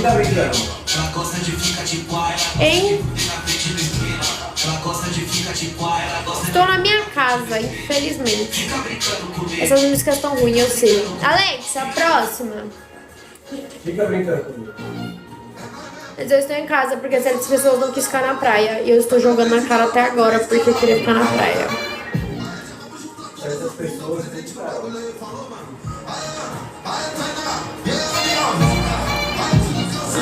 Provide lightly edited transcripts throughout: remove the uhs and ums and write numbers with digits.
Tá brincando? Hein? Estou na minha casa, infelizmente. Essas músicas estão ruins, eu sei. Alex, a próxima. Fica brincando comigo. Mas eu estou em casa porque certas pessoas não quis ficar na praia. E eu estou jogando na cara até agora porque eu queria ficar na praia. Essas pessoas não ficaram.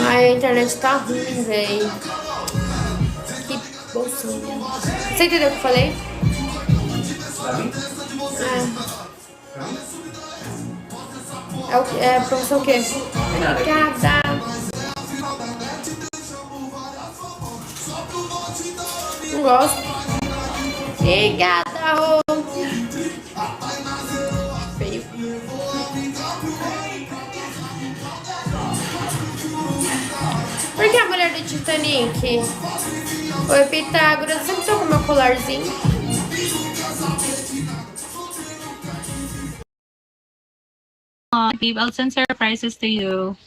Ai, a internet tá ruim, velho. Que bolsão. Você entendeu o que eu falei? Pra mim? É promoção o quê? Tem nada aqui. Obrigada. Não gosto. Obrigada, Rô. Feio. Por que a mulher do Titanic? Oi, Pitágoras. Você sempre tô com meu colarzinho? Babe, I'll send surprises to you.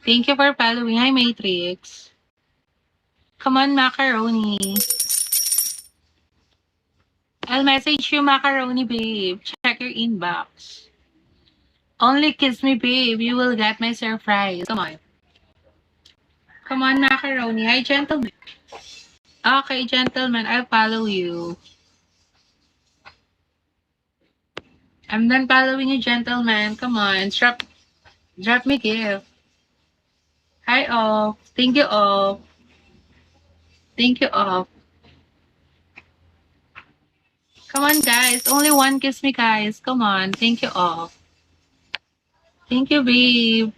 Thank you for following. Hi, Matrix. Come on, Macaroni. I'll message you, Macaroni, babe. Check your inbox. Only kiss me, babe. You will get my surprise. Come on. Come on, Macaroni. Hi, gentlemen. Okay, gentlemen, I'll follow you. I'm done following you, gentlemen. Come on, drop me gift. Hi, all. Thank you, all. Thank you, all. Come on, guys. Only one kiss me, guys. Come on. Thank you, all. Thank you, babe.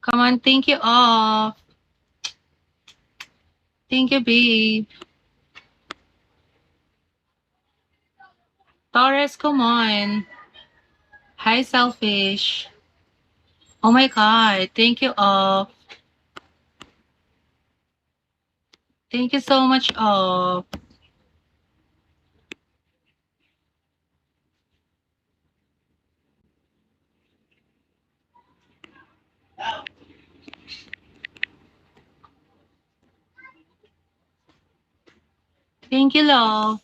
Come on. Thank you, all. Thank you, babe. Taurus, come on. Hi, selfish. Oh my God. Thank you, all. Thank you so much, all. Thank you, love.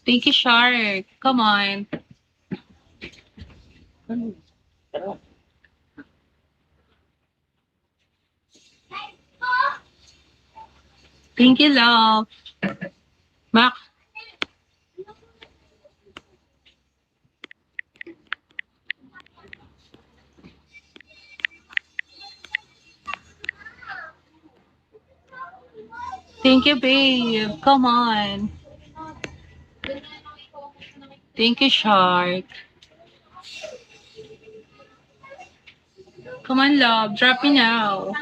Thank you, Shark. Come on. Thank you, love. Mac. Thank you, babe. Come on. Thank you, Shark. Come on, love. Drop me now.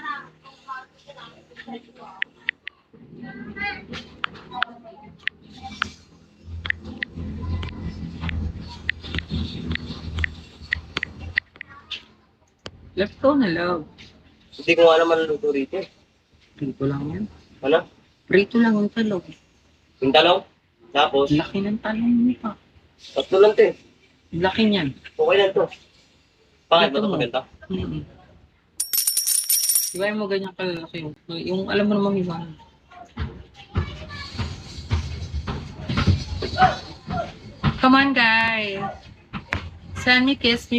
Let's go na, love. Hindi ko nga naman luto rito. Prito lang yan. Ano? Prito lang yung talong. Yung talong? Tapos, Laki ng talong mo pa. tatlo lang to eh. Laki niyan. Okay lang to. Bakit ba Ito ito mo. maganda? Mm-hmm. Diba mo ganyan kalalaki yung alam mo naman iba. Come on, guys. Send me, kiss me.